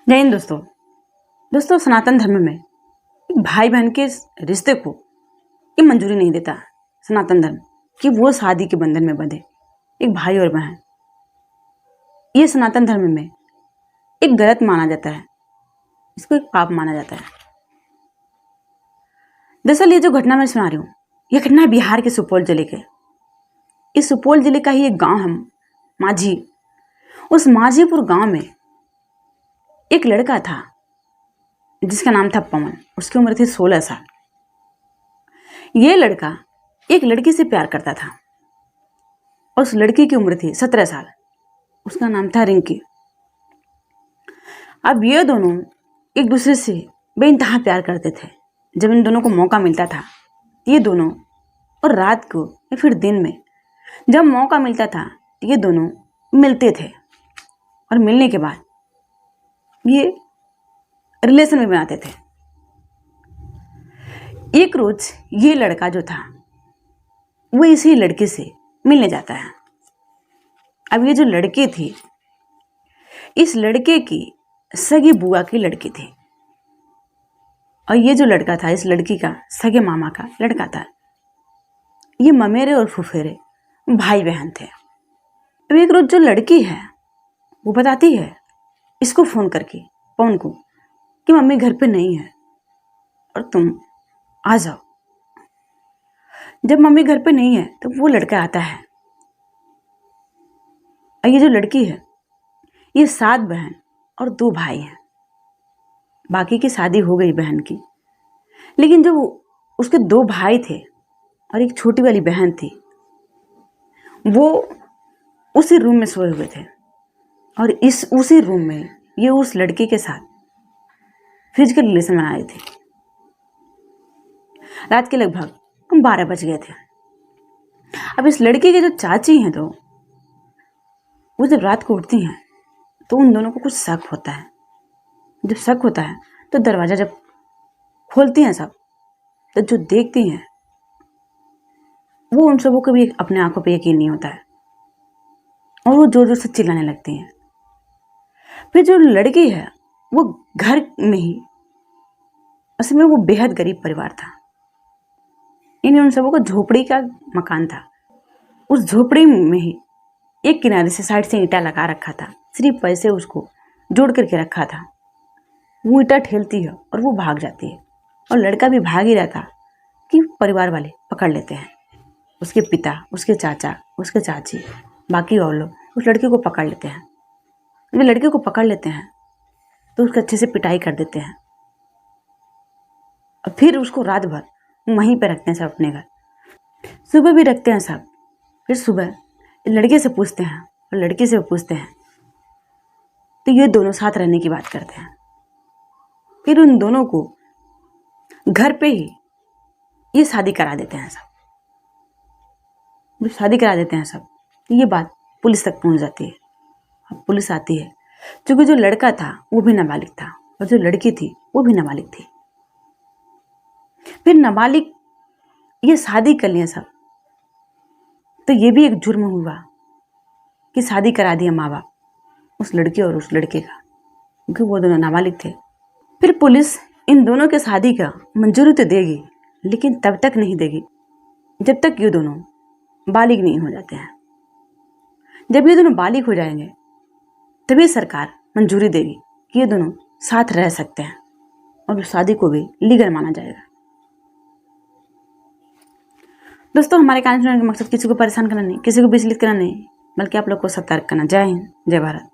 जय हिंद दोस्तों। दोस्तों, सनातन धर्म में एक भाई बहन के रिश्ते को ये मंजूरी नहीं देता सनातन धर्म कि वो शादी के बंधन में बंधे एक भाई और बहन। ये सनातन धर्म में एक गलत माना जाता है, इसको एक पाप माना जाता है। दरअसल ये जो घटना मैं सुना रही हूँ, यह घटना है बिहार के सुपौल जिले के। इस सुपौल जिले का ही एक गांव है माझी। उस माझीपुर गांव में एक लड़का था जिसका नाम था पवन। उसकी उम्र थी 16 साल। ये लड़का एक लड़की से प्यार करता था और उस लड़की की उम्र थी 17 साल। उसका नाम था रिंकी। अब ये दोनों एक दूसरे से बेइंतहा प्यार करते थे। जब इन दोनों को मौका मिलता था, ये दोनों, और रात को या फिर दिन में जब मौका मिलता था, ये दोनों मिलते थे और मिलने के बाद ये रिलेशन में बनाते थे। एक रोज ये लड़का जो था वो इसी लड़की से मिलने जाता है। अब ये जो लड़की थी, इस लड़के की सगी बुआ की लड़की थी और ये जो लड़का था इस लड़की का सगे मामा का लड़का था। ये ममेरे और फुफेरे भाई बहन थे। अब एक रोज जो लड़की है वो बताती है इसको फोन करके, पवन को, कि मम्मी घर पे नहीं है और तुम आ जाओ। जब मम्मी घर पे नहीं है तो वो लड़का आता है। और ये जो लड़की है, ये 7 बहन और 2 भाई हैं। बाकी की शादी हो गई बहन की, लेकिन जो उसके 2 भाई थे और एक छोटी वाली बहन थी, वो उसी रूम में सोए हुए थे और उसी रूम में ये उस लड़के के साथ फिजिकल रिलेशन बना रही थी। रात के लगभग 12 बज गए थे। अब इस लड़की के जो चाची हैं, तो वो जब रात को उठती हैं तो उन दोनों को कुछ शक होता है। जब शक होता है तो दरवाजा जब खोलती हैं सब, तो जो देखती हैं वो उन सबों को भी अपने आंखों पे यकीन नहीं होता है और वो जोर जोर से चिल्लाने लगती हैं। फिर जो लड़की है वो घर में ही, असल में वो बेहद गरीब परिवार था। इन्हें उन सबों को झोपड़ी का मकान था। उस झोपड़ी में ही एक किनारे से साइड से ईंटा लगा रखा था, सिर्फ पैसे उसको जोड़ करके रखा था। वो ईंटा ठेलती है और वो भाग जाती है और लड़का भी भाग ही रहता कि परिवार वाले पकड़ लेते हैं। उसके पिता, उसके चाचा, उसके चाची, बाकी और लोग उस लड़के को पकड़ लेते हैं। जब लड़के को पकड़ लेते हैं तो उसको अच्छे से पिटाई कर देते हैं और फिर उसको रात भर वहीं पे रखते हैं सब अपने घर। सुबह भी रखते हैं सब। फिर सुबह लड़के से पूछते हैं और लड़की से पूछते हैं, तो ये दोनों साथ रहने की बात करते हैं। फिर उन दोनों को घर पे ही ये शादी करा देते हैं सब। जब शादी करा देते हैं सब, तो ये बात पुलिस तक पहुंच जाती है। अब पुलिस आती है, क्योंकि जो लड़का था वो भी नाबालिग था और जो लड़की थी वो भी नाबालिग थी। फिर नाबालिग ये शादी कर लिया सब, तो ये भी एक जुर्म हुआ कि शादी करा दिया माँ बाप उस लड़की और उस लड़के का, क्योंकि वो दोनों नाबालिग थे। फिर पुलिस इन दोनों के शादी का मंजूरी तो देगी, लेकिन तब तक नहीं देगी जब तक ये दोनों बालिग नहीं हो जाते हैं। जब ये दोनों बालिग हो जाएंगे तभी सरकार मंजूरी देगी कि ये दोनों साथ रह सकते हैं और उस शादी को भी लीगल माना जाएगा। दोस्तों, हमारे कहानी सुनाने का मकसद किसी को परेशान करना नहीं, किसी को विचलित करना नहीं, बल्कि आप लोग को सतर्क करना। जय हिंद, जय भारत।